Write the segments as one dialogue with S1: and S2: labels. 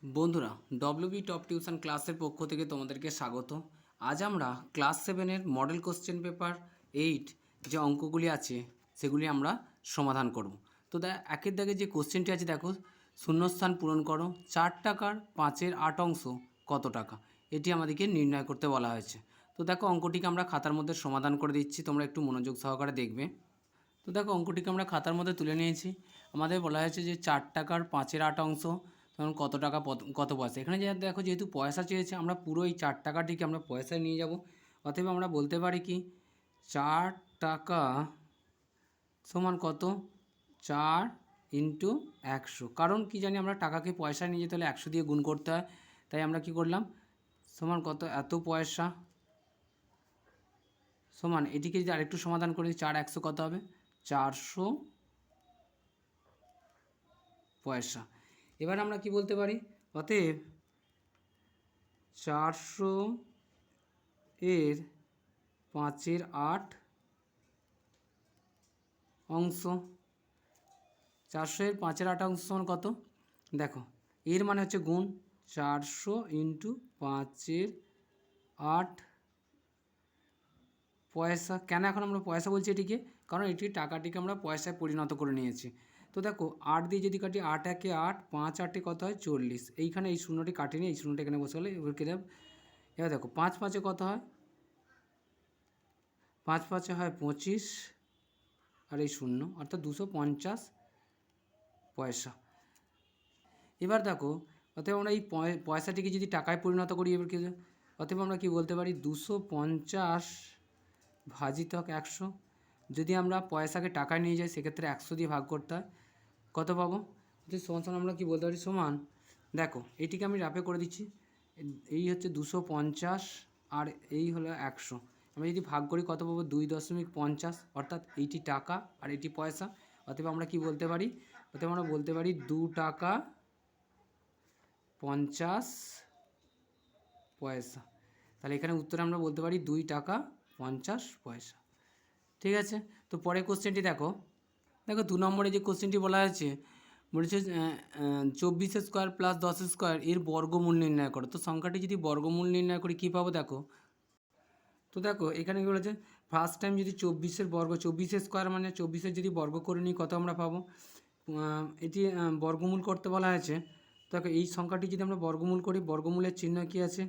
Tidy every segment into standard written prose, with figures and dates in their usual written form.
S1: বন্ধুরা, WB top tuition ক্লাসের পক্ষ থেকে তোমাদেরকে স্বাগত। আজ আমরা ক্লাস 7-এর মডেল কোশ্চেন পেপার 8 যে অঙ্কগুলি আছে সেগুলি আমরা সমাধান করব। তো একের দাগে যে কোশ্চেনটি আছে দেখো, শূন্যস্থান পূরণ করো, 4 টাকার 5-এর 8 অংশ কত টাকা, এটি আমাদেরকে নির্ণয় করতে বলা হয়েছে। তো দেখো, অঙ্কটিকে আমরা খাতার মধ্যে সমাধান করে দিচ্ছি, তোমরা একটু মনোযোগ সহকারে দেখবে। তো দেখো, অঙ্কটিকে আমরা খাতার মধ্যে তুলে নিয়েছি। আমাদের বলা হয়েছে যে 4 টাকার 5-এর 8 অংশ তখন কত টাকা কত পয়সা। এখানে যে দেখো, যেহেতু পয়সা চেয়েছে, আমরা পুরো এই 4 টাকাটিকে আমরা পয়সায় নিয়ে যাব। অতএব আমরা বলতে পারি কি 4 টাকা সমান কত, 4 ইন্টু 100। কারণ কি জানি, আমরা টাকাকে পয়সায় নিয়ে যেতে হলে 100 দিয়ে গুণ করতে হয়। তাই আমরা কি করলাম, সমান কত, এত পয়সা সমান, এটিকে যদি আরেকটু সমাধান করি 4 100 কত হবে, 400 পয়সা। এবার আমরা কি বলতে পারি, অতএব 400 এর 5-এর 8 অংশ, 400 এর 5-এর 8 অংশ সমান কত, দেখো এর মানে হচ্ছে গুণ, 400 ইন্টু 5-এর 8 পয়সা। কেন এখন আমরা পয়সা বলছি এটিকে, কারণ এটি টাকাটিকে আমরা পয়সায় পরিণত করে নিয়েছি। তো দেখো 8 দিয়ে যদি কাটি, 8 একে 8, 5 8 কত হয় 40। এইখানে এই শূন্যটি কাটিনি, এই শূন্যটি এখানে বসে গেলে এবার কেটে। এবার দেখো 5 5-এ কত হয়, 5 5-এ হয় 25, আর এই শূন্য অর্থাৎ 250 পয়সা। এবার দেখো, অতএব আমরা এই পয়সাটিকে যদি টাকায় পরিণত করি, এবার কি, অতএব আমরা কি বলতে পারি 250 ভাজিতক 100। যদি আমরা পয়সাকে টাকায় নিয়ে যাই সেক্ষেত্রে 100 দিয়ে ভাগ করতে হয়, কত পাবো, যদি সমান সমান আমরা কি বলতে পারি, সমান, দেখো এটিকে আমি রাপে করে দিচ্ছি, এই হচ্ছে 250 আর এই হলো 100। আমরা যদি ভাগ করি কত পাবো, 2.50, অর্থাৎ এইটি টাকা আর এটি পয়সা। অতএব আমরা কি বলতে পারি, অতএব আমরা বলতে পারি 2 টাকা 50 পয়সা। তাহলে এখানে উত্তরে আমরা বলতে পারি 2 টাকা 50 পয়সা। ঠিক আছে, তো পরের কোশ্চেনটি দেখো। দেখো 2 নম্বরে যে কোশ্চেনটি বলা হয়েছে, বলেছে 24 স্কোয়ার প্লাস 10 স্কোয়ার এর বর্গমূল নির্ণয় করো। তো সংখ্যাটি যদি বর্গমূল নির্ণয় করি কী পাবো, দেখো তো দেখো এখানে কী বলেছে, ফার্স্ট টাইম যদি 24-এর বর্গ, 24 স্কোয়ার মানে 24-এর যদি বর্গ করে নিই কত আমরা পাবো, এটি বর্গমূল করতে বলা হয়েছে। দেখো এই সংখ্যাটি যদি আমরা বর্গমূল করি, বর্গমূলের চিহ্ন কী আছে,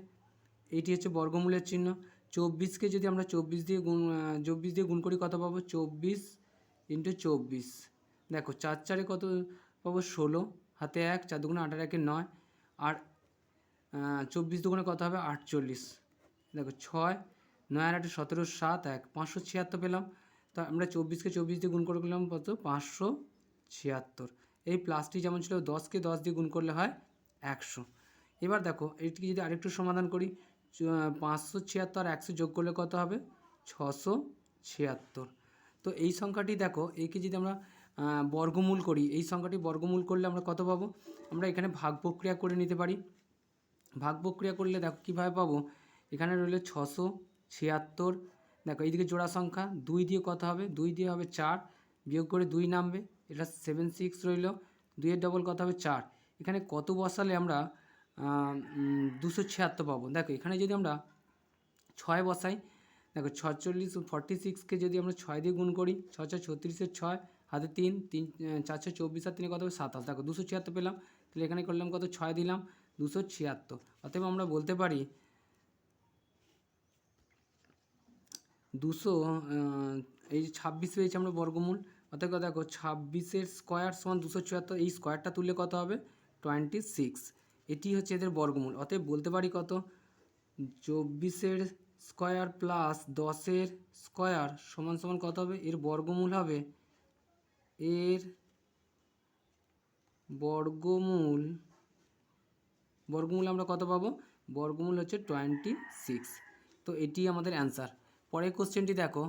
S1: এটি হচ্ছে বর্গমূলের চিহ্ন। 24কে যদি আমরা 24 দিয়ে গুণ করি কত পাবো, 24 ইন্টু 24। দেখো 4 4-এ কত পাবো, 16, হাতে 1, 4 2 8 1 9, আর 24 2 কত হবে, 48। দেখো 6 9 আর 8 17, 7 1 576 পেলাম। তো আমরা 24কে 24 দিয়ে গুণ করে করলাম কত, 576। এই প্লাসটি যেমন ছিল, 10কে 10 দিয়ে গুণ করলে হয় 100। এবার দেখো এটিকে যদি আরেকটু সমাধান করি, 576 আর 100 যোগ করলে কত হবে, 676। তো এই সংখ্যাটি দেখো, একে যদি আমরা বর্গমূল করি, এই সংখ্যাটি বর্গমূল করলে আমরা কত পাবো, আমরা এখানে ভাগ প্রক্রিয়া করে নিতে পারি। ভাগ প্রক্রিয়া করলে দেখো কীভাবে পাবো, এখানে রইল 676। দেখো এইদিকে জোড়া সংখ্যা 2 দিয়ে কত হবে, 2 দিয়ে হবে 4, বিয়োগ করে 2 নামবে, এটা 7 6 রইল, 2-এর ডবল কত হবে 4। এখানে কত বসালে আমরা 276 পাবো। দেখো এখানে যদি আমরা 6 বসাই, দেখো 46 46কে যদি আমরা 6 দিয়ে গুণ করি, 6 6 36-এর 6, হাতে 3 3 4 6 24 আর 3 কত হবে 27। দেখো 276 পেলাম। তাহলে এখানে করলাম কত, 6 দিলাম, 276। অতএব আমরা বলতে পারি 200, এই যে 26 পেয়েছি আমরা বর্গমূল। অতএব দেখো 26-এর স্কোয়ার সমান 276, এই স্কোয়ারটা তুললে কত হবে, 26। এটি হচ্ছে এদের বর্গমূল। অতএব বলতে পারি কত, 24-এর স্কোয়ার প্লাস 10-এর স্কোয়ার সমান সমান কত হবে, এর বর্গমূল হবে, এর বর্গমূল আমরা কত পাবো, বর্গমূল হচ্ছে 26। তো এটি আমাদের অ্যান্সার। পরের কোশ্চেনটি দেখো।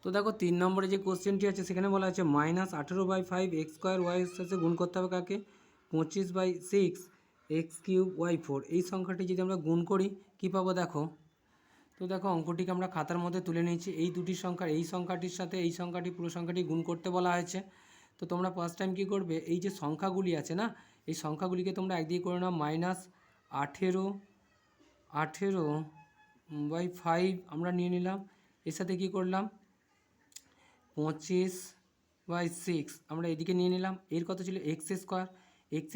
S1: তো দেখো 3 নম্বরে যে কোশ্চেনটি আছে সেখানে বলা আছে -18/5 x স্কোয়ার ওয়াই সাথে গুণ করতে হবে কাকে, 25/6 x³ y4। এই সংখ্যাটি যদি আমরা গুণ করি কী পাবো, দেখো তো দেখো অঙ্কটিকে আমরা খাতার মধ্যে তুলে নিয়েছি। এই দুটি সংখ্যার, এই সংখ্যাটির সাথে এই সংখ্যাটি, পুরো সংখ্যাটি গুণ করতে বলা হয়েছে। তো তোমরা ফার্স্ট টাইম কী করবে, এই যে সংখ্যাগুলি আছে না, এই সংখ্যাগুলিকে তোমরা একদিকে করে নাও, -18/5 আমরা নিয়ে নিলাম। এর সাথে কী করলাম, 25/6 আমরা এদিকে নিয়ে নিলাম। এর কত ছিল x², x²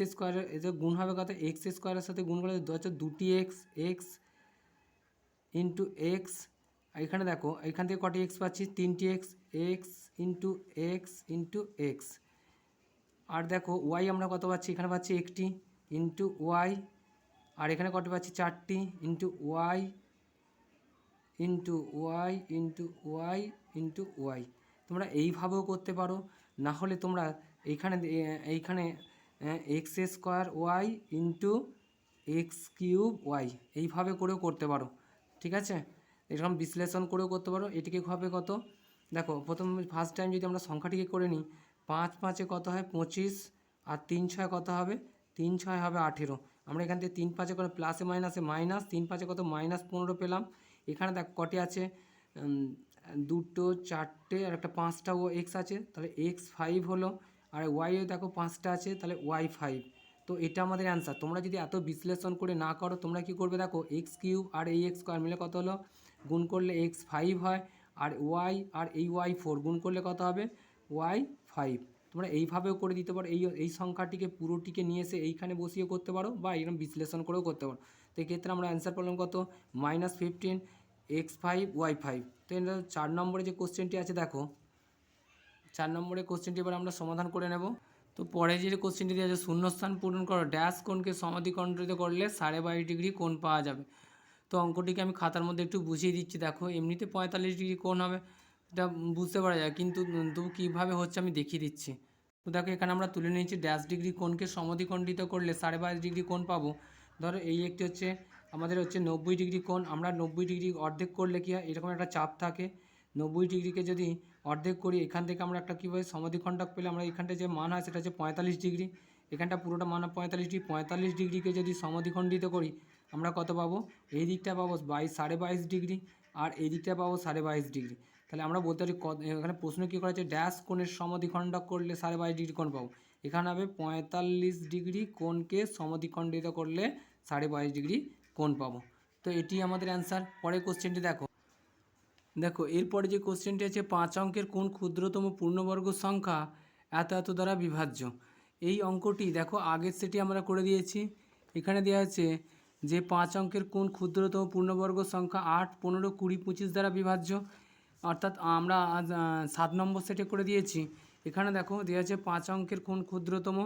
S1: এর গুণ হবে কত, x² সাথে গুণ করলে হচ্ছে 2x, x ইন্টু এক্স। এখানে দেখো এখান থেকে কটি এক্স পাচ্ছি, 3টি X, X into X into X. আর দেখো ওয়াই আমরা কত পাচ্ছি, এখানে পাচ্ছি একটি ইন্টু ওয়াই। আর এখানে কত পাচ্ছি, 4টি into y into y into y into y. তোমরা এইভাবেও করতে পারো, না হলে তোমরা এইখানে x² Y into x³ Y এইভাবে করেও করতে পারো। ঠিক আছে, এরকম বিশ্লেষণ করেও করতে পারো। এটিকে হবে কত, দেখো প্রথম ফার্স্ট টাইম যদি আমরা সংখ্যাটিকে করে নিই, 5×5 কত হয় 25, আর 3×6 কত হবে, 3×6 হবে 18। আমরা এখান থেকে 3×5 করে প্লাসে মাইনাসে মাইনাস, 3×5 কত -15 পেলাম। এখানে দেখ কটি আছে, 2টো 4টে আর একটা 5টা ও এক্স আছে, তাহলে x5 হলো। আর ওয়াইও দেখো 5টা আছে, তাহলে y5। তো এটা আমাদের অ্যান্সার। তোমরা যদি এত বিশ্লেষণ করে না করো, তোমরা কি করবে, দেখো x³ আর এই x² মিলে কত হলো, গুণ করলে x5 হয়, আর ওয়াই আর এই y4 গুণ করলে কত হবে, y5। তোমরা এইভাবেও করে দিতে পারো, এই সংখ্যাটিকে পুরোটিকে নিয়ে এসে এইখানে বসিয়ে করতে পারো, বা এরকম বিশ্লেষণ করেও করতে পারো। তো এক্ষেত্রে আমরা অ্যান্সার পেলাম কত, -15 x5 y5। তো এটা 4 নম্বরে যে কোশ্চেনটি আছে, দেখো 4 নম্বরের কোশ্চেনটি এবার আমরা সমাধান করে নেব। তো পরে যে কোশ্চেনটি দেওয়া আছে, শূন্যস্থান পূরণ করো, ড্যাশ কোণকে সমাধিখণ্ডিত করলে 22.5 ডিগ্রি কোণ পাওয়া যাবে। তো অঙ্কটিকে আমি খাতার মধ্যে একটু বুঝিয়ে দিচ্ছি। দেখো এমনিতে 45 ডিগ্রি কোণ হবে, এটা বুঝতে পারা যায়, কিন্তু তবু কীভাবে হচ্ছে আমি দেখিয়ে দিচ্ছি। তো দেখো এখানে আমরা তুলে নিয়েছি ড্যাশ ডিগ্রি কোণকে সমাধিখণ্ডিত করলে 22.5 ডিগ্রি কোণ পাবো। ধরো এই একটি হচ্ছে আমাদের হচ্ছে 90 ডিগ্রি কোণ, আমরা 90 ডিগ্রি অর্ধেক করলে কী হয়, এরকম একটা চাপ থাকে। 90 ডিগ্রিকে যদি অর্ধেক করি, এখান থেকে আমরা একটা কীভাবে সমাধিখণ্ডক পেলে, আমরা এখানটা যে মান হয় সেটা হচ্ছে 45 ডিগ্রি, এখানটা পুরোটা মান হয় 45 ডিগ্রি। 45 ডিগ্রিকে যদি সমাধিখণ্ডিত করি, আমরা কত পাবো, এই দিকটা পাবো 22.5 ডিগ্রি, আর এই দিকটা পাবো 22.5 ডিগ্রি। তাহলে আমরা বলতে পারি এখানে প্রশ্ন কী করা হচ্ছে, ড্যাশ কোণের সমাধিখণ্ডক করলে 22.5 ডিগ্রি কোণ পাবো। এখানে হবে 45 ডিগ্রি কোণকে সমাধিখণ্ডিত করলে 22.5 ডিগ্রি কোণ পাবো। তো এটি আমাদের অ্যান্সার। পরের কোশ্চেনটি দেখো, এরপরে যে কোশ্চেনটি আছে, 5 অঙ্কের কোন ক্ষুদ্রতম পূর্ণবর্গ সংখ্যা এত এত দ্বারা বিভাজ্য। এই অঙ্কটি দেখো আগের সেটি আমরা করে দিয়েছি। এখানে দেওয়া আছে যে 5 অঙ্কের কোন ক্ষুদ্রতম পূর্ণবর্গ সংখ্যা 8, 15, 20, 25 দ্বারা বিভাজ্য, অর্থাৎ আমরা 7 নম্বর সেটে করে দিয়েছি। এখানে দেখো দেওয়া আছে 5 অঙ্কের কোন ক্ষুদ্রতম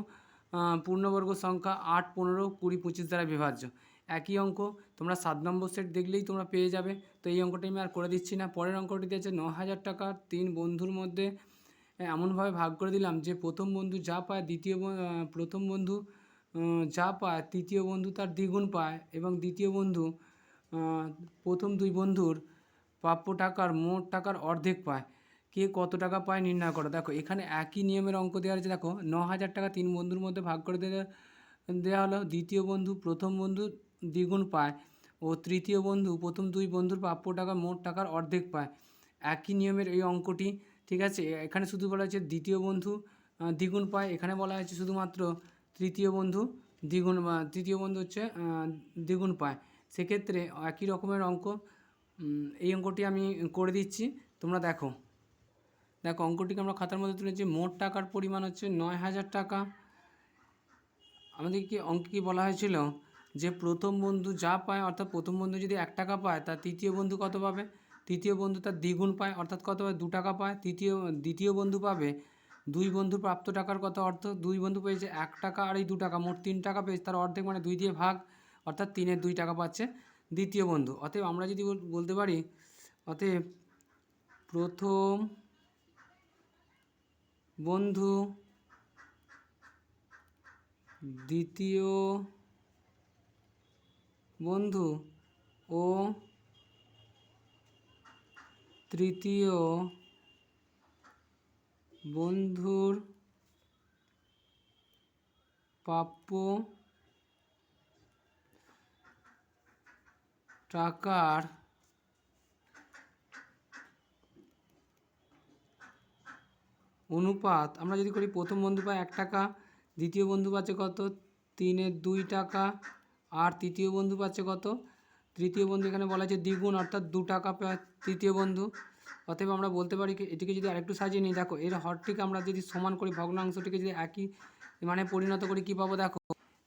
S1: পূর্ণবর্গ সংখ্যা 8, 15, 20, 25 দ্বারা বিভাজ্য। একই অঙ্ক, তোমরা 7 নম্বর সেট দেখলেই তোমরা পেয়ে যাবে। তো এই অঙ্কটি আমি আর করে দিচ্ছি না। পরের অঙ্কটি দিয়েছে 9,000 টাকা 3 বন্ধুর মধ্যে এমনভাবে ভাগ করে দিলাম যে প্রথম বন্ধু যা পায় প্রথম বন্ধু যা পায় তৃতীয় বন্ধু তার দ্বিগুণ পায়, এবং দ্বিতীয় বন্ধু প্রথম দুই বন্ধুর প্রাপ্য টাকার মোট টাকার অর্ধেক পায়। কে কত টাকা পায় নির্ণয় করো। দেখো এখানে একই নিয়মের অঙ্ক দেওয়া আছে। দেখো 9,000 টাকা 3 বন্ধুর মধ্যে ভাগ করে দেওয়া হলো। দ্বিতীয় বন্ধু প্রথম বন্ধু দ্বিগুণ পায়, ও তৃতীয় বন্ধু প্রথম দুই বন্ধুর প্রাপ্য টাকা মোট টাকার অর্ধেক পায়। একই নিয়মের এই অঙ্কটি, ঠিক আছে। এখানে শুধু বলা হয়েছে দ্বিতীয় বন্ধু দ্বিগুণ পায়, এখানে বলা হয়েছে শুধুমাত্র তৃতীয় বন্ধু হচ্ছে দ্বিগুণ পায়। সেক্ষেত্রে একই রকমের অঙ্ক, এই অঙ্কটি আমি করে দিচ্ছি, তোমরা দেখো অঙ্কটিকে আমরা খাতার মধ্যে তুলেছি। মোট টাকার পরিমাণ হচ্ছে 9,000 টাকা। আমাদেরকে অঙ্কে কী বলা হয়েছিল, যে প্রথম বন্ধু যা পায়, অর্থাৎ প্রথম বন্ধু যদি 1 টাকা পায়, তার তৃতীয় বন্ধু কত পাবে, তৃতীয় বন্ধু তার দ্বিগুণ পায়, অর্থাৎ কত পায়, 2 টাকা পায়। দ্বিতীয় বন্ধু পাবে 2 বন্ধুর প্রাপ্ত টাকার কত, অর্থ 2 বন্ধু পেয়েছে 1 টাকা আর এই 2 টাকা, মোট 3 টাকা পেয়েছে, তার অর্ধেক মানে 2 দিয়ে ভাগ, অর্থাৎ 3-এর 2 টাকা পাচ্ছে দ্বিতীয় বন্ধু। অতএব আমরা যদি বলতে পারি, অতএব প্রথম বন্ধু দ্বিতীয় বন্ধু ও তৃতীয় বন্ধুর প্রাপ্য টাকার অনুপাত আমরা যদি করি, প্রথম বন্ধু পায় 1 টাকা, দ্বিতীয় বন্ধু পাচ্ছে কত 3-এর 2 টাকা। আর তৃতীয় বন্ধু পাচ্ছে কত? তৃতীয় বন্ধু এখানে বলা আছে দ্বিগুণ, অর্থাৎ 2 টাকা পায় তৃতীয় বন্ধু। অতএব আমরা বলতে পারি কি, এটিকে যদি আরেকটু সাজিয়ে নিই, দেখো এর হরটিকে আমরা যদি সমান করি, ভগ্নাংশটিকে যদি একই মানে পরিণত করি, কী পাবো দেখো,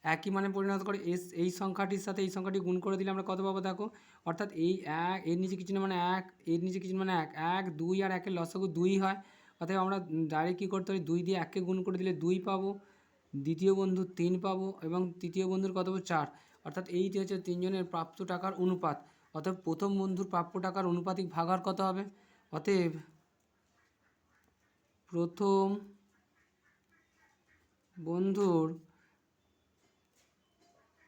S1: একই মানে পরিণত করে এই সংখ্যাটির সাথে এই সংখ্যাটি গুণ করে দিলে আমরা কত পাবো দেখো, অর্থাৎ এই এক, এর নিচে কিছু না মানে এক, এর নিচে কিছু মানে এক, 1 2 আর 1-এর লসাগু 2 হয়। অতএব আমরা ডাইরেক্ট কী করতে পারি, 2 দিয়ে 1কে গুণ করে দিলে 2 পাবো, দ্বিতীয় বন্ধু 3 পাবো এবং তৃতীয় বন্ধুর কত পাবো 4। অর্থাৎ এইটি হচ্ছে তিনজনের প্রাপ্ত টাকার অনুপাত। অতএব প্রথম বন্ধুর প্রাপ্য টাকার অনুপাতিক ভাগাহার কত হবে? অতএব প্রথম বন্ধুর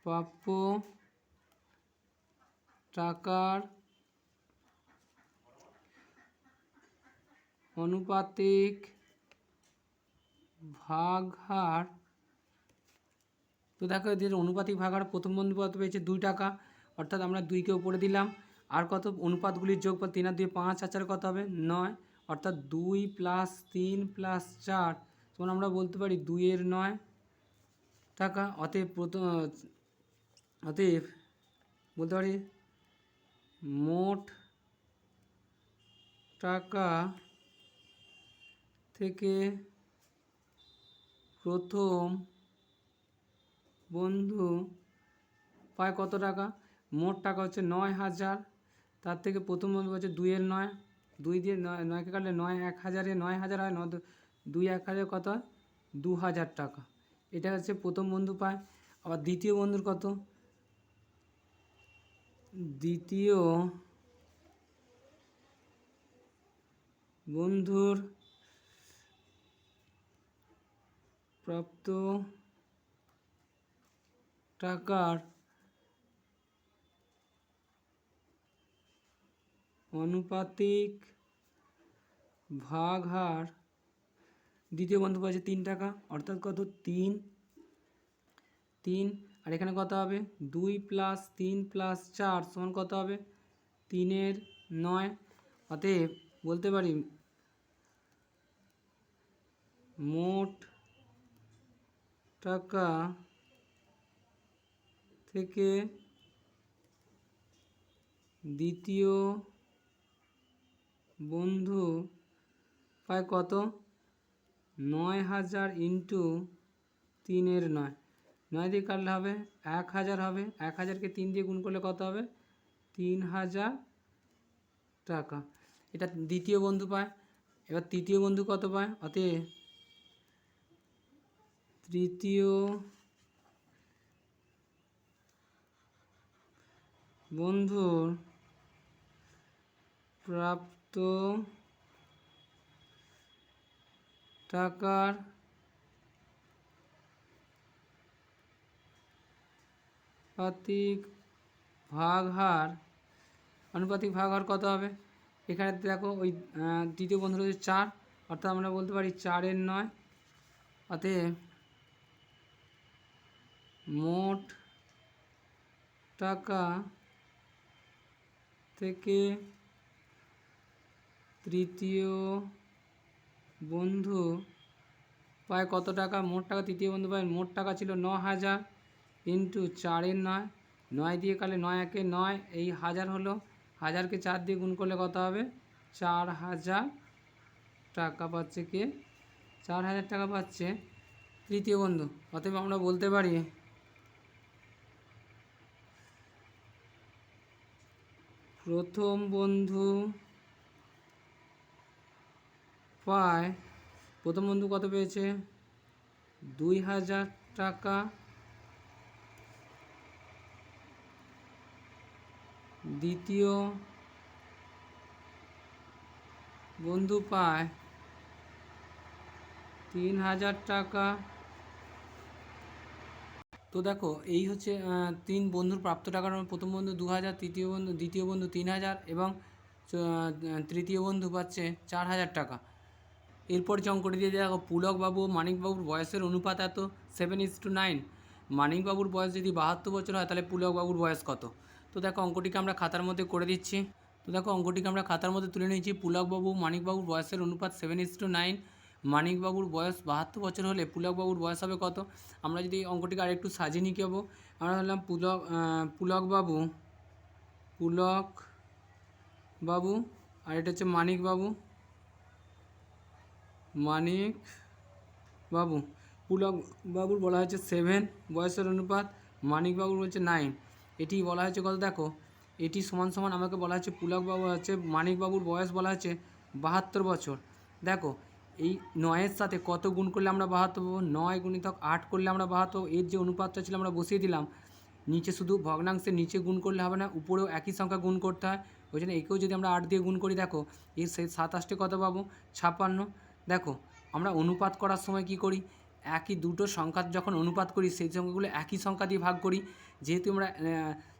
S1: প্রাপ্য টাকার অনুপাতিক ভাগহার, তো দেখো এদের অনুপাতিক ভাগহার প্রথম বন্ধু কত পেয়েছে 2 টাকা, অর্থাৎ আমরা 2কে উপরে দিলাম, আর কত অনুপাতগুলির যোগফল 3 আর 2 5 আর 4 কত হবে 9, অর্থাৎ 2 + 3 + 4 তখন আমরা বলতে পারি 2-এর 9 টাকা। অতএব বলতে পারি মোট টাকা থেকে প্রথম বন্ধু পায় কত টাকা? মোট টাকা হচ্ছে 9,000, তার থেকে প্রথম বন্ধু হচ্ছে 2-এর 9, 2 দিয়ে 9কে কাটলে 9 1000-এ 9,000 হয়, 2 1000 কত হয় 2,000 টাকা। এটা হচ্ছে প্রথম বন্ধু পায়। আবার দ্বিতীয় বন্ধুর কত? দ্বিতীয় বন্ধুর প্রাপ্ত টাকার অনুপাতিক ভাগহার, দ্বিতীয় বন্ধু পাচ্ছে 3 টাকা, অর্থাৎ কত 3 আর এখানে কত হবে 2 + 3 + 4 সমান কত হবে 3-এর 9। অতএব বলতে পারি মোট টাকা থেকে দ্বিতীয় বন্ধু পায় কত 9,000 × 3-এর 9, 9 দিয়ে কাটলে হবে 1,000 হবে, 1,000কে 3 দিয়ে গুণ করলে কত হবে 3,000 টাকা। এটা দ্বিতীয় বন্ধু পায়। এবার তৃতীয় বন্ধু কত পায়? অতএব তৃতীয় বন্ধুর প্রাপ্ত টাকার অনুপাতিক ভাগহার কত হবে? এখানে দেখো ওই তৃতীয় বন্ধুর হচ্ছে 4, অর্থাৎ আমরা বলতে পারি 4-এর 9। অতএব মোট টাকা থেকে তৃতীয় বন্ধু পায় কত টাকা? মোট টাকা তৃতীয় বন্ধু পায়, মোট টাকা ছিল 9,000 × 4-এর 9, 9 দিয়ে কাটলে 9 একে 9, এই 1000 হলো, 1000কে 4 দিয়ে গুণ করলে কত হবে 4,000 টাকা পাচ্ছে কে? 4,000 টাকা পাচ্ছে তৃতীয় বন্ধু। অতএব আমরা বলতে পারি প্রথম বন্ধু পায়, প্রথম বন্ধু কত পেয়েছে 2,000 টাকা, দ্বিতীয় বন্ধু পায় 3,000 টাকা। তো দেখো এই হচ্ছে 3 বন্ধুর প্রাপ্ত টাকার, প্রথম বন্ধু 2,000, দ্বিতীয় বন্ধু 3,000 এবং তৃতীয় বন্ধু পাচ্ছে 4,000 টাকা। এরপর যে অঙ্কটি দিয়ে দেখো, পুলকবাবু মানিকবাবুর বয়সের অনুপাত এত 7:9। মানিকবাবুর বয়স যদি 72 বছর হয়, তাহলে পুলকবাবুর বয়স কত? তো দেখো অঙ্কটিকে আমরা খাতার মধ্যে করে দিচ্ছি। তো দেখো অঙ্কটিকে আমরা খাতার মধ্যে তুলে নিয়েছি। পুলকবাবু মানিকবাবুর বয়সের অনুপাত 7:9। মানিকবাবুর বয়স 72 বছর হলে পুলকবাবুর বয়স হবে কত? আমরা যদি এই অঙ্কটিকে আরেকটু সাজিয়ে নিয়ে যাবো, আমরা বললাম পুলকবাবু আর এটা হচ্ছে মানিকবাবু। পুলকবাবুর বলা হয়েছে 7 বয়সের অনুপাত, মানিকবাবুর হচ্ছে 9। এটি বলা হয়েছে কত দেখো, এটি সমান সমান আমাকে বলা হচ্ছে পুলকবাবু হচ্ছে মানিকবাবুর বয়স বলা হচ্ছে 72 বছর। দেখো এই 9-এর সাথে কত গুণ করলে আমরা 72 পাবো? 9 গুণিতক 8 করলে আমরা 72 পাবো। এর যে অনুপাতটা ছিল আমরা বসিয়ে দিলাম, নিচে শুধু ভগ্নাংশের নিচে গুণ করলে হবে না, উপরেও একই সংখ্যা গুণ করতে হয়। ওই জন্য একেও যদি আমরা 8 দিয়ে গুণ করি, দেখো এর সেই 27 কত পাবো? 56। দেখো আমরা অনুপাত করার সময় কি করি, একই দুটো সংখ্যা যখন অনুপাত করি সেই সংখ্যাগুলো একই সংখ্যা দিয়ে ভাগ করি। যেহেতু আমরা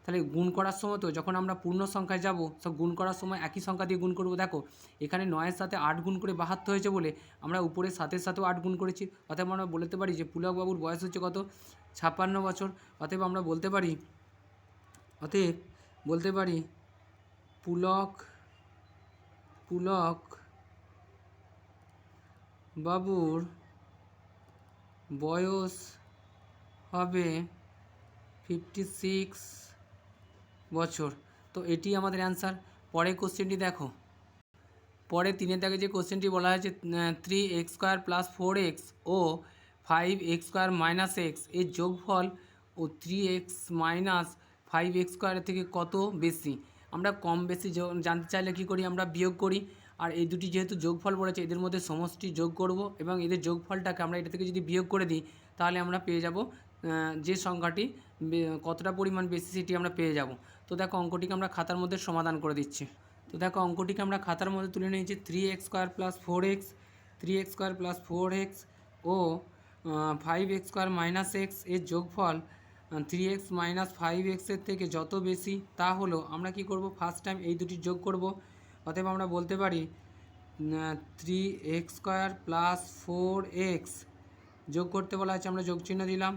S1: তাহলে গুণ করার সময় তো যখন আমরা পূর্ণ সংখ্যায় যাব, সব গুণ করার সময় একই সংখ্যা দিয়ে গুণ করব। দেখো এখানে 9-এর সাথে 8 গুণ করে 72 হয়েছে বলে আমরা উপরে 7-এর সাথেও 8 গুণ করেছি। অতএব আমরা বলতে পারি যে পুলকবাবুর বয়স হচ্ছে কত? 56 বছর। অতএব আমরা বলতে পারি পুলক বাবুর বয়স হবে 56 বছর। তো এটি আমাদের অ্যান্সার। পরের কোশ্চেনটি দেখো, পরে 3-এর দাগে যে কোশ্চেনটি বলা হয়েছে 3x² + 4x ও 5x² - x এর যোগফল ও 3x - 5x² থেকে কত বেশি? আমরা কম বেশি জানতে চাইলে কী করি, আমরা বিয়োগ করি। আর এই দুটি যেহেতু যোগফল বলেছে, এদের মধ্যে সমষ্টি যোগ করব এবং এদের যোগফলটাকে আমরা এটা থেকে যদি বিয়োগ করে দিই, তাহলে আমরা পেয়ে যাব যে সংখ্যাটি কতটা পরিমাণ বেশি সেটি আমরা পেয়ে যাব। তো দেখো অঙ্কটিকে আমরা খাতার মধ্যে সমাধান করে দিচ্ছি। তো দেখো অঙ্কটিকে আমরা খাতার মধ্যে তুলে নিয়েছি। 3x² + 4x, 3x² + 4x ও 5x² - x এর যোগফল 3x - 5x এর থেকে যত বেশি তা হলো, আমরা কি করব, ফার্স্ট টাইম এই দুটি যোগ করব। অতএব আমরা বলতে পারি 3x² + 4x যোগ করতে বলা আছে, আমরা যোগ চিহ্ন দিলাম।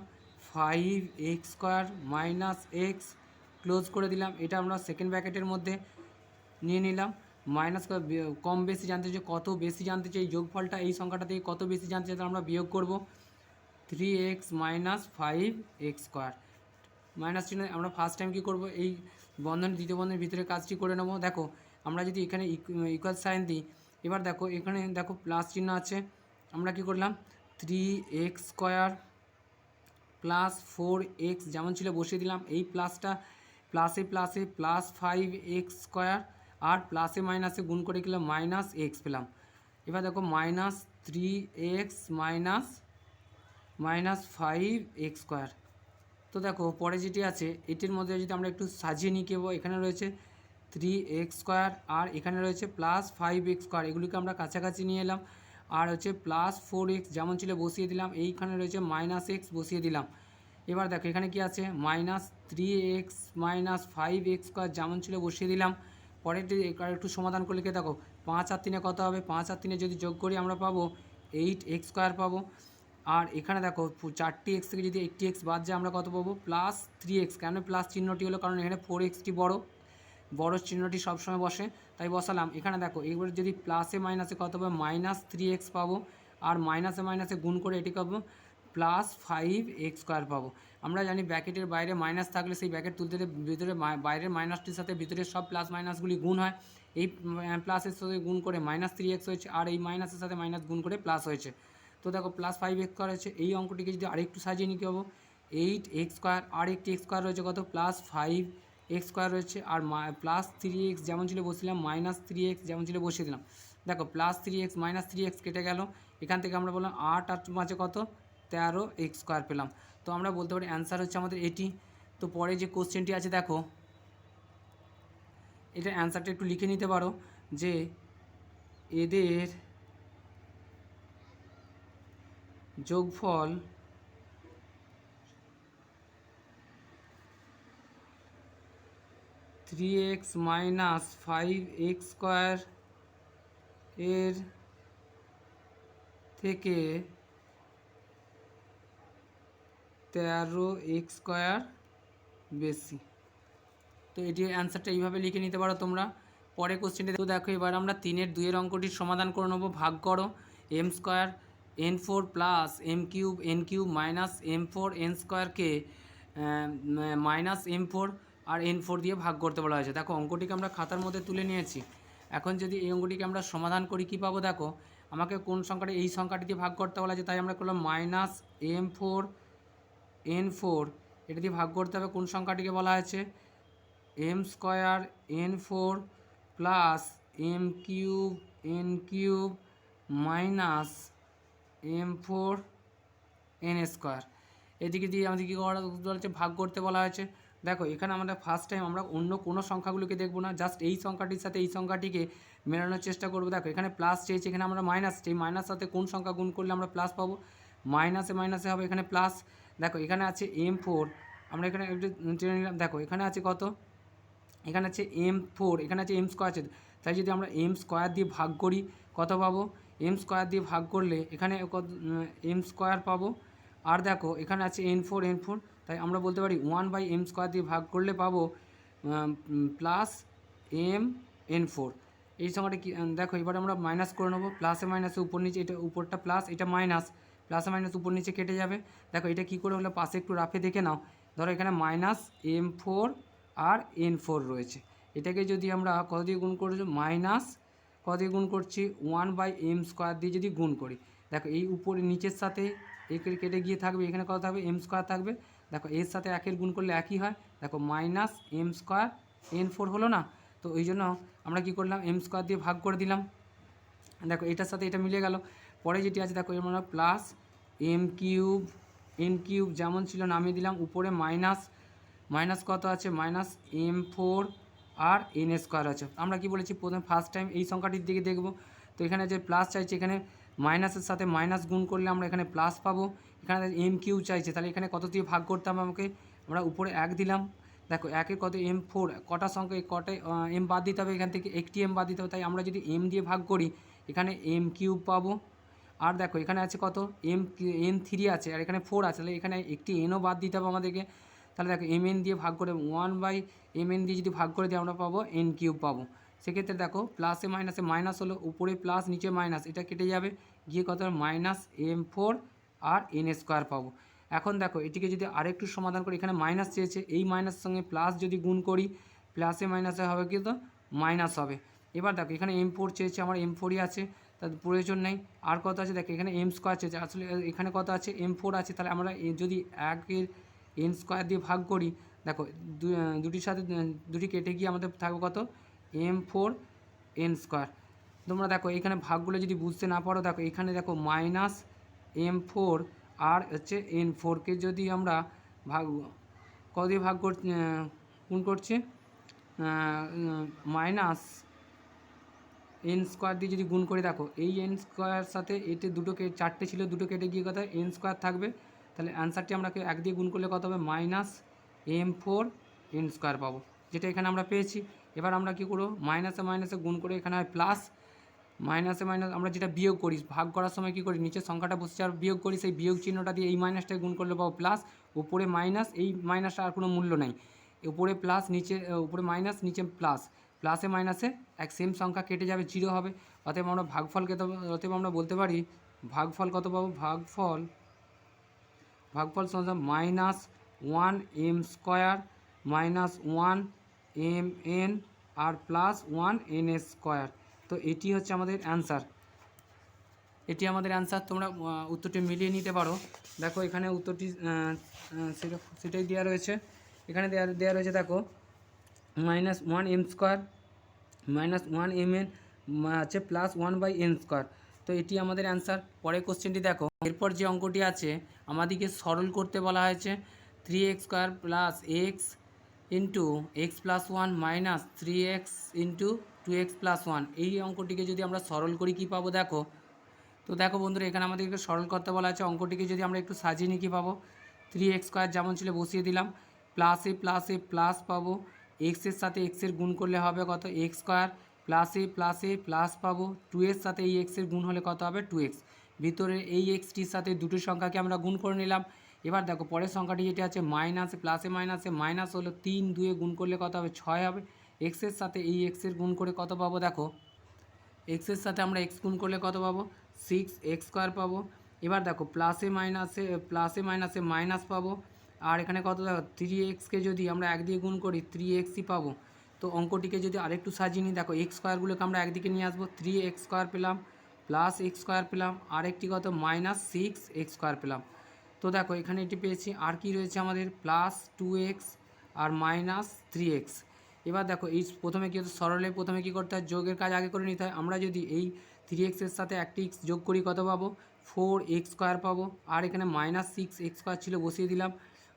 S1: 5x² - x ক্লোজ করে দিলাম। এটা আমরা সেকেন্ড ব্র্যাকেটের মধ্যে নিয়ে নিলাম। মাইনাস কম বেশি জানতে চাই, কত বেশি জানতে চাই, যোগফলটা এই সংখ্যাটা থেকে কত বেশি জানতে চাই, আমরা বিয়োগ করব। 3x - 5x²। মাইনাস চিহ্ন আমরা ফার্স্ট টাইম কী করব, এই বন্ধন দ্বিতীয় বন্ধনের ভিতরে কাজটি করে নেব। দেখো আমরা যদি এখানে ইকুয়াল সাইন দিই, এবার দেখো এখানে দেখো প্লাস চিহ্ন আছে, আমরা কি করলাম 3x² + 4x যেমন ছিল বসিয়ে দিলাম। এই প্লাসটা প্লাসে প্লাসে +5x² আর প্লাসে মাইনাসে গুণ করে গেলাম -x পেলাম। এবার দেখো -3x - 5x²। তো দেখো পরে যেটি আছে এটির মধ্যে যদি আমরা একটু সাজিয়ে নিয়ে কেবো, এখানে রয়েছে 3x² আর এখানে রয়েছে +5x², এগুলিকে আমরা কাছাকাছি নিয়ে এলাম। আর হচ্ছে +4x যেমন ছিল বসিয়ে দিলাম, এইখানে রয়েছে -x বসিয়ে দিলাম। এবার দেখো এখানে কি আছে, -3x - 5x² যেমন ছিল বসিয়ে দিলাম। পরেরটি একটু সমাধান করলে কি দেখো 5 আর 3 কত হবে, 5 আর 3 যদি যোগ করি আমরা পাবো 8x² পাবো। আর এখানে দেখো 4টি x থেকে যদি একটি x বাদ যায় আমরা কত পাবো, +3x। কেন প্লাস চিহ্নটি হলো, কারণ এখানে 4xটি বড় চিহ্নটি সবসময় বসে, তাই বসালাম। এখানে দেখো এবার যদি প্লাসে মাইনাসে কত পাবো, -3x পাবো। আর মাইনাসে মাইনাসে গুণ করে এটি পাবো +5x² পাবো। আমরা জানি ব্র্যাকেটের বাইরে মাইনাস থাকলে সেই ব্র্যাকেট তুলতে ভিতরে বাইরের মাইনাসটির সাথে ভিতরের সব প্লাস মাইনাসগুলি গুণ হয়। এই প্লাসের সাথে গুণ করে -3x হয়েছে, আর এই মাইনাসের সাথে মাইনাস গুণ করে প্লাস হয়েছে। তো দেখো +5x² হয়েছে। এই অঙ্কটিকে যদি আরেকটু সাজিয়ে নিই কী হবো, 8x² আর একটি x² রয়েছে কত, +5x² রয়েছে। আর +3x যেমন ছিল বসিলাম, -3x যেমন ছিল বসিয়ে দিলাম। দেখো +3x -3x কেটে গেল। এখান থেকে আমরা বললাম 8 আর 5 কত, 13x² পেলাম। তো আমরা বলতে পারি অ্যান্সার হচ্ছে আমাদের এটি। তো পরে যে কোশ্চেনটি আছে দেখো, এটা অ্যান্সারটা একটু লিখে নিতে পারো যে এদের যোগফল -3x - 5x² এর থেকে 13x² বেশি। তো এটির অ্যান্সারটা এইভাবে লিখে নিতে পারো তোমরা। পরে কোশ্চেনটি দেখো, এবার আমরা 3-এর 2-এর অঙ্কটির সমাধান করে নেবো। ভাগ করো, M square N four plus M cube N cube minus M four N স্কোয়ারকে মাইনাস এম ফোর আর এন ফোর দিয়ে ভাগ করতে বলা হয়েছে। দেখো অঙ্কটিকে আমরা খাতার মধ্যে তুলে নিয়েছি। এখন যদি এই অঙ্কটিকে আমরা সমাধান করি কী পাবো, দেখো আমাকে কোন সংখ্যাটি এই সংখ্যাটি দিয়ে ভাগ করতে বলা হয়েছে, তাই আমরা করলাম minus M four n four এটা দিয়ে ভাগ করতে হবে কোন সংখ্যাটিকে বলা হয়েছে m square N four plus M cube N cube minus M four n square. এদিকে দিয়ে আমাদের কী করা হচ্ছে, ভাগ করতে বলা হয়েছে। দেখো এখানে আমরা ফার্স্ট টাইম আমরা অন্য কোনো সংখ্যাগুলোকে দেখবো না, জাস্ট এই সংখ্যাটির সাথে এই সংখ্যাটিকে মেলানোর চেষ্টা করবো। দেখো এখানে প্লাস চেয়েছে, এখানে আমরা মাইনাস, এই মাইনাস সাথে কোন সংখ্যা গুণ করলে আমরা প্লাস পাবো, মাইনাসে মাইনাসে হবে এখানে প্লাস। দেখো এখানে আছে এম ফোর, আমরা এখানে একটু জেনে নিলাম। দেখো এখানে আছে কত, এখানে আছে এম ফোর, এখানে আছে এম স্কোয়ার আছে, তাই যদি আমরা এম স্কোয়ার দিয়ে ভাগ করি কত পাবো, এম স্কোয়ার দিয়ে ভাগ করলে এখানে এম স্কোয়ার পাবো। আর দেখো এখানে আছে এন ফোর, তাই আমরা বলতে পারি 1/m স্কোয়ার দিয়ে ভাগ করলে পাবো প্লাস এম এন ফোর। এই সংখ্যাটা কি, দেখো এবার আমরা মাইনাস করে নেবো, প্লাসে মাইনাসে উপর নিচে, এটা উপরটা প্লাস এটা মাইনাস, প্লাসে মাইনাস উপর নিচে কেটে যাবে। দেখো এটা কী করে হলো, পাশে একটু রাফে দেখে নাও। ধরো এখানে মাইনাস এম ফোর আর এন ফোর রয়েছে, এটাকে যদি আমরা কত দিয়ে গুণ করছি, মাইনাস কত দিয়ে গুণ করছি 1/m স্কোয়ার দিয়ে যদি গুণ করি, দেখো এই উপরে নিচের সাথে একের কেটে গিয়ে থাকবে, এখানে কত থাকবে এম স্কোয়ার থাকবে। দেখো এর সাথে একের গুণ করলে একই হয়, দেখো minus m square N four হলো না। তো ওই জন্য আমরা কী করলাম, এম স্কোয়ার দিয়ে ভাগ করে দিলাম। দেখো এটার সাথে এটা মিলে গেল। পরে যেটি আছে দেখো আমরা plus M cube N cube যেমন ছিল নামিয়ে দিলাম, উপরে মাইনাস, মাইনাস কত আছে মাইনাস এম ফোর আর এন স্কোয়ার আছে। আমরা কি বলেছি প্রথমে ফার্স্ট টাইম এই সংখ্যাটির দিকে দেখব। তো এখানে যে প্লাস চাইছে, এখানে মাইনাসের সাথে মাইনাস গুণ করলে আমরা এখানে প্লাস পাবো। এখানে এম কিউ চাইছে, তাহলে এখানে কত দিয়ে ভাগ করতে হবে আমাকে, আমরা উপরে এক দিলাম। দেখো একে কত এম ফোর, কটা সংখ্যা কটায় এম বাদ দিতে হবে, এখান থেকে একটি এম বাদ দিতে হবে, তাই আমরা যদি এম দিয়ে ভাগ করি এখানে এম কিউব পাবো। আর দেখো এখানে আছে কত এন থ্রি আছে, আর এখানে ফোর আছে, তাহলে এখানে একটি এনও বাদ দিতে হবে আমাদেরকে। তাহলে দেখো এম এন দিয়ে ভাগ করে 1/mn দিয়ে যদি ভাগ করে দিই আমরা পাবো এন কিউব পাবো। সেক্ষেত্রে দেখো প্লাসে মাইনাসে মাইনাস হলো, উপরে প্লাস নিচে মাইনাস, এটা কেটে যাবে গিয়ে কত মাইনাস এম ফোর আর এন স্কোয়ার পাবো। এখন দেখো এটিকে যদি আরেকটু সমাধান করি, এখানে মাইনাস চেয়েছে, এই মাইনাসের সঙ্গে প্লাস যদি গুণ করি প্লাসে মাইনাসে হবে কিন্তু মাইনাস হবে। এবার দেখো এখানে এম ফোর চেয়েছে, আমার এম ফোরই আছে, তার প্রয়োজন নেই। আর কত আছে দেখো এখানে এম স্কোয়ার চেয়েছে, আসলে এখানে কত আছে এম ফোর আছে, তাহলে আমরা যদি একের এন স্কোয়ার দিয়ে ভাগ করি, দেখো দুটির সাথে দুটি কেটে গিয়ে আমাদের থাকবে কত এম ফোর এন স্কোয়ার। তোমরা দেখো এখানে ভাগগুলো যদি বুঝতে না পারো, দেখো এখানে দেখো মাইনাস এম ফোর আর হচ্ছে এন ফোরকে যদি আমরা ভাগ কত দিয়ে ভাগ গুণ করছি, মাইনাস এন স্কোয়ার দিয়ে যদি গুণ করে, দেখো এই এন স্কোয়ার সাথে এতে চারটে ছিল, দুটো কেটে গিয়ে কত এন স্কোয়ার থাকবে। তাহলে অ্যান্সারটি আমরা এক দিয়ে গুণ করলে কত হবে minus M four n square পাবো, যেটা এখানে আমরা পেয়েছি। এবার আমরা কী করবো, মাইনাসে মাইনাসে গুণ করে এখানে হয় প্লাস, মাইনাসে মাইনাস আমরা যেটা বিয়োগ করি ভাগ করার সময় কী করি, নিচে সংখ্যাটা বসে আর বিয়োগ করি, সেই বিয়োগ চিহ্নটা দিয়ে এই মাইনাসটাকে গুণ করলে পাবো প্লাস, উপরে মাইনাস, এই মাইনাসটা আর কোনো মূল্য নাই, উপরে প্লাস নিচে উপরে মাইনাস নিচে প্লাস, প্লাসে মাইনাসে এক সেম সংখ্যা কেটে যাবে, জিরো হবে। অতএব আমরা অতএব আমরা বলতে পারি ভাগফল কত পাবো, ভাগফল সমান minus 1m square minus 1mn আর প্লাস 1n স্কোয়ার। তো এটি হচ্ছে আমাদের অ্যান্সার, তোমরা উত্তরটি মিলিয়ে নিতে পারো। দেখো এখানে উত্তরটি সেটাই দেওয়া রয়েছে, এখানে দেওয়া রয়েছে দেখো minus 1m square minus 1mn আছে প্লাস 1/n স্কোয়ার। তো এটি আমাদের অ্যান্সার। পরের কোশ্চেনটি দেখো, এরপর যে অঙ্কটি আছে আমাদেরকে সরল করতে বলা হয়েছে 3x square plus x into x plus 1 minus 3x into 2x plus 1। এই অঙ্কটিকে যদি আমরা সরল করি কী পাবো দেখো। তো দেখো বন্ধুরা এখানে আমাদেরকে সরল করতে বলা আছে, অঙ্কটিকে যদি আমরা একটু সাজিয়ে নিই কী পাবো, 3x স্কোয়ার যেমন ছিল বসিয়ে দিলাম, প্লাসে প্লাস পাবো, এক্সের সাথে এক্সের গুণ করলে হবে কত এক্স স্কোয়ার, প্লাসে প্লাস পাবো, 2 এর সাথে এই এক্সের গুণ হলে কত হবে 2x, ভিতরে এই এক্সটির সাথে দুটো সংখ্যাকে আমরা গুণ করে নিলাম। এবার দেখো পরের সংখ্যাটি যেটি আছে মাইনাসে প্লাসে মাইনাস হলো 3, 2 গুণ করলে কত হবে 6 হবে, এক্সের সাথে এই এক্সের গুণ করে কত পাবো দেখো, এক্সের সাথে আমরা এক্স গুণ করলে কত পাবো 6x² পাবো। এবার দেখো প্লাসে মাইনাসে মাইনাস পাবো, আর এখানে কত দেখো 3xকে যদি আমরা 1 দিয়ে গুণ করি 3xই পাবো। তো অঙ্কটিকে যদি আরেকটু সাজিয়ে নিই, দেখো x² আমরা একদিকে নিয়ে আসবো, 3x² পেলাম, প্লাস x² পেলাম, আরেকটি কত -6x² পেলাম। তো দেখো এখানে এটি পেয়েছি, আর কি রয়েছে আমাদের +2x আর -3x। এবার দেখো এই প্রথমে কী হচ্ছে, সরলে প্রথমে কী করতে হয়, যোগের কাজ আগে করে নিতে হয়। আমরা যদি এই 3x এর সাথে একটি x যোগ করি কত পাবো, 4x² পাবো, আর এখানে -6x² ছিল বসিয়ে দিলাম,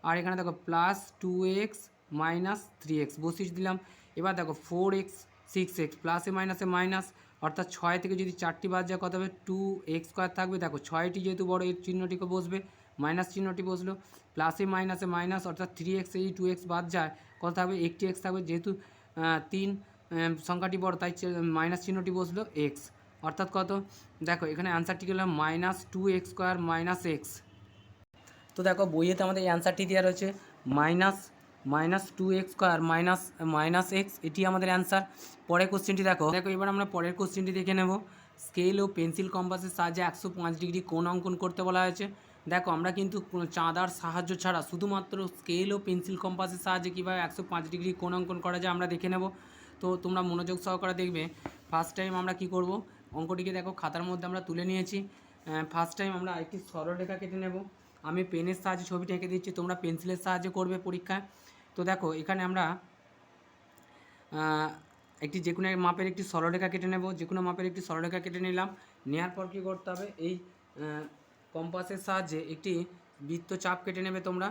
S1: আর এখানে দেখো +2x -3x বসিয়ে দিলাম। এবার দেখো 4x 6x প্লাসে মাইনাসে মাইনাস, অর্থাৎ 6 থেকে যদি 4টি বাদ যায় কত হবে, 2x² থাকবে। দেখো 6টি যেহেতু বড়, এর চিহ্নটিকে বসবে, মাইনাস চিহ্নটি বসলো, প্লাসে মাইনাসে মাইনাস, অর্থাৎ 3x এই 2x বাদ যায় কত থাকবে, একটি x থাকবে, যেহেতু 3 সংখ্যাটি বড় তাই মাইনাস চিহ্নটি বসলো x, অর্থাৎ কত দেখো এখানে অ্যান্সারটি হলো -2x² - x। তো দেখো বইয়েতে আমাদের এই অ্যান্সারটি দেওয়া রয়েছে -2x² - x, এটি আমাদের অ্যান্সার। পরের কোশ্চেনটি দেখো এবার আমরা পরের কোশ্চেনটি দেখে নেব। স্কেল ও পেন্সিল কম্পাসের সাহায্যে 105 ডিগ্রি কোণ অঙ্কন করতে বলা হয়েছে। দেখো আমরা কিন্তু কোনো চাঁদার সাহায্য ছাড়া শুধুমাত্র স্কেল ও পেন্সিল কম্পাসের সাহায্যে কীভাবে 105 ডিগ্রি কোণ অঙ্কন করা যায় আমরা দেখে নেব। তো তোমরা মনোযোগ সহকারে দেখবে। ফার্স্ট টাইম আমরা কি করব, অঙ্কটিকে দেখো খাতার মধ্যে আমরা তুলে নিয়েছি। ফার্স্ট টাইম আমরা একটি সরলরেখা কেটে নেব। আমি পেনের সাহায্যে ছবিটা এঁকে দিচ্ছি, তোমরা পেন্সিলের সাহায্যে করবে পরীক্ষায়। তো দেখো এখানে আমরা একটি যে কোনো মাপের একটি সরলরেখা কেটে নেব, যে কোনো মাপের একটি সরলরেখা কেটে নিলাম। নেওয়ার পর কী করতে হবে, এই কম্পাসের সাহায্যে একটি বৃত্তচাপ কেটে নেবে তোমরা।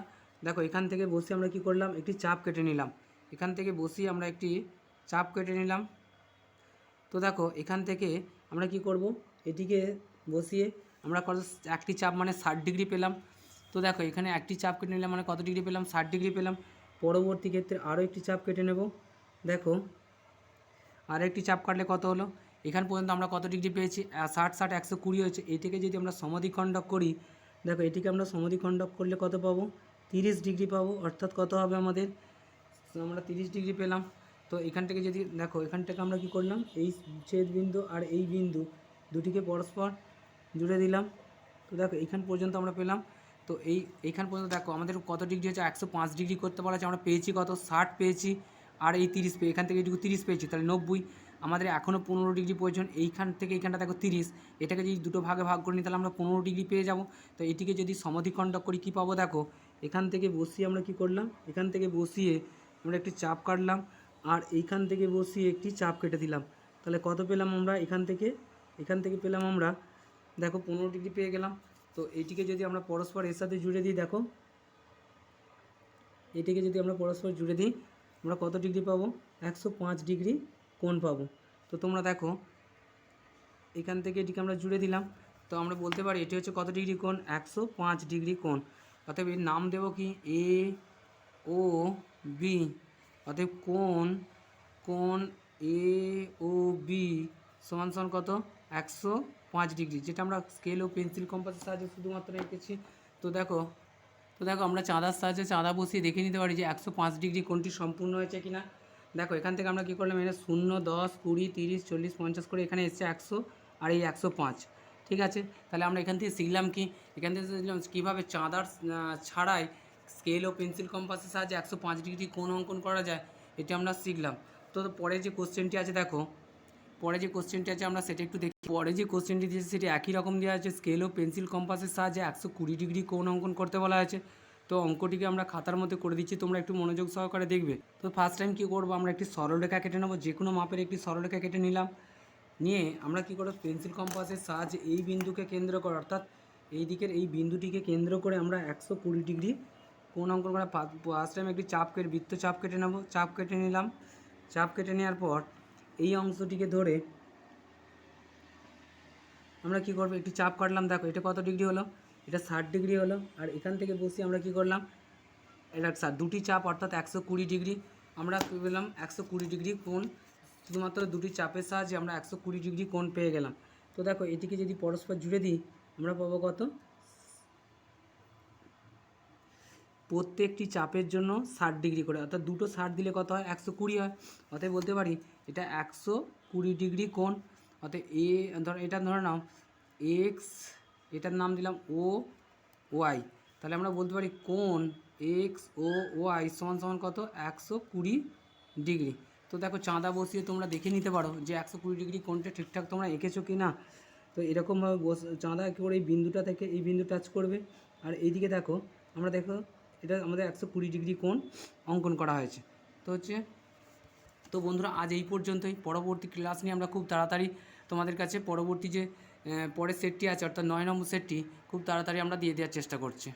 S1: দেখো এখান থেকে বসিয়ে আমরা কি করলাম, একটি চাপ কেটে নিলাম। এখান থেকে বসিয়ে আমরা একটি চাপ কেটে নিলাম। তো দেখো এখান থেকে আমরা কি করব, এটিকে বসিয়ে আমরা কত একটি চাপ মানে 60 ডিগ্রি পেলাম। তো দেখো এখানে একটি চাপ কেটে নিলাম মানে কত ডিগ্রি পেলাম, 60 ডিগ্রি পেলাম। পরবর্তী ক্ষেত্রে আরও একটি চাপ কেটে নেব। দেখো আর একটি চাপ কাটলে কত হলো, এখান পর্যন্ত আমরা কত ডিগ্রি পেয়েছি, 60 60 120 হয়েছে। এটিকে যদি আমরা সমদ্বিখণ্ডক করি, দেখো এটিকে আমরা সমদ্বিখণ্ডক করলে কত পাবো, 30 ডিগ্রি পাবো। অর্থাৎ কত হবে আমাদের, আমরা 30 ডিগ্রি পেলাম। তো এখান থেকে যদি দেখো এখান থেকে আমরা কি করলাম, এই ছেদ বিন্দু আর এই বিন্দু দুটিকে পরস্পর জুড়ে দিলাম। তো দেখো এইখান পর্যন্ত আমরা পেলাম। তো এইখান পর্যন্ত দেখো আমাদের কত ডিগ্রি হচ্ছে, 105 ডিগ্রি করতে বলা আছে। আমরা পেয়েছি কত, 60 পেয়েছি, আর এই 30 এখান থেকে এটুকু 30 পেয়েছি, তাহলে 90। আমাদের এখনও 15 ডিগ্রি প্রয়োজন। এইখান থেকে এইখানটা দেখো 30, এটাকে যদি দুটো ভাগে ভাগ করে নিই তাহলে আমরা 15 ডিগ্রি পেয়ে যাব। তো এটিকে যদি সমদ্বিখণ্ডক করি কী পাবো, দেখো এখান থেকে বসিয়ে আমরা কি করলাম, এখান থেকে বসিয়ে আমরা একটি চাপ কাটলাম, আর এইখান থেকে বসিয়ে একটি চাপ কেটে দিলাম। তাহলে কত পেলাম আমরা, এখান থেকে পেলাম আমরা দেখো 15 ডিগ্রি পেয়ে গেলাম। তো এইটিকে যদি আমরা পরস্পর এর সাথে জুড়ে দিই, দেখো এটিকে যদি আমরা পরস্পর জুড়ে দিই আমরা কত ডিগ্রি পাবো, 105 ডিগ্রি কোণ পাবো। তো তোমরা দেখো এখান থেকে এটিকে আমরা জুড়ে দিলাম। তো আমরা বলতে পারি এটি হচ্ছে কত ডিগ্রি কোণ, 105 ডিগ্রি কোণ। অতএব এর নাম দেব কি, এ ও বি। অতএব কোণ এ ও বি সমান সমান কত, 105 ডিগ্রি, যেটা আমরা স্কেল ও পেন্সিল কম্পাসের সাহায্যে শুধুমাত্র এঁকেছি। তো দেখো আমরা চাঁদার সাহায্যে চাঁদা বসিয়ে দেখে নিতে পারি যে 105 ডিগ্রি কোণটি সম্পূর্ণ হয়েছে কিনা। দেখো এখান থেকে আমরা কী করলাম, এখানে 0 10 20 30 40 50 করে এখানে এসছে 100 আর এই 105। ঠিক আছে, তাহলে আমরা এখান থেকে শিখলাম কি, এখান থেকে শিখলাম কীভাবে চাঁদার ছাড়াই স্কেল ও পেন্সিল কম্পাসের সাহায্যে 105 ডিগ্রি কোণ অঙ্কন করা যায়, এটি আমরা শিখলাম। তো পরে যে কোশ্চেনটি আছে, দেখো পরে যে কোশ্চেনটি আছে আমরা সেটা একটু দেখি। পরে যে কোশ্চেনটি দিয়েছে সেটি একই রকম দেওয়া আছে, স্কেল ও পেন্সিল কম্পাসের সাহায্যে 120 ডিগ্রি কোণ অঙ্কন করতে বলা হয়েছে। তো অঙ্কটিকে আমরা খাতার মধ্যে করে দিচ্ছি, তোমরা একটু মনোযোগ সহকারে দেখবে। তো ফার্স্ট টাইম কী করবো, আমরা একটি সরলরেখা কেটে নেবো, যে কোনো মাপের একটি সরলরেখা কেটে নিলাম। নিয়ে আমরা কী করবো, পেন্সিল কম্পাসের সাহায্যে এই বিন্দুকে কেন্দ্র করে, অর্থাৎ এই দিকের এই বিন্দুটিকে কেন্দ্র করে আমরা 120 ডিগ্রি কোণ অঙ্কন করা। ফার্স্ট টাইম একটি বৃত্তচাপ কেটে নেব, চাপ কেটে নিলাম। চাপ কেটে নেওয়ার পর এই অংশটিকে ধরে আমরা কি করব, একটি চাপ কাটলাম। দেখো এটা কত ডিগ্রি হলো, এটা 60 ডিগ্রি হলো। আর এখান থেকে বসিয়ে আমরা কি করলাম, এটা দুটি চাপ অর্থাৎ 120 ডিগ্রি আমরা পেলাম। 120 ডিগ্রি কোণ শুধুমাত্র দুটি চাপের সাহায্যে আমরা 120 ডিগ্রি কোণ পেয়ে গেলাম। তো দেখো এটিকে যদি পরস্পর জুড়ে দিই আমরা পাবো কত, প্রত্যেকটি চাপের জন্য 60 ডিগ্রি করে, অর্থাৎ দুটো 60 দিলে কত হয়, 120 হয়। অতএব বলতে পারি এটা 120 ডিগ্রি কোণ। অতএব এটা ধরে নাও এক্স, এটার নাম দিলাম ও ওয়াই, তাহলে আমরা বলতে পারি কোণ এক্স ও ওয়াই সমান সমান কত 120 ডিগ্রি। তো দেখো চাঁদা বসিয়ে তোমরা দেখে নিতে পারো যে 120 ডিগ্রি কোণটা ঠিকঠাক তোমরা এঁকেছো কি না। তো এরকমভাবে চাঁদা করে এই বিন্দুটা থেকে এই বিন্দু টাচ করবে, আর এইদিকে দেখো আমরা দেখো এটা আমাদের 120 ডিগ্রি কোণ অঙ্কন করা হয়েছে। তো হচ্ছে, তো বন্ধুরা আজ এই পর্যন্তই। পরবর্তী ক্লাস নিয়ে আমরা খুব তাড়াতাড়ি তোমাদের কাছে পরবর্তী যে পরের সেটটি আছে অর্থাৎ 9 নম্বর সেটটি খুব তাড়াতাড়ি আমরা দিয়ে দেওয়ার চেষ্টা করছি।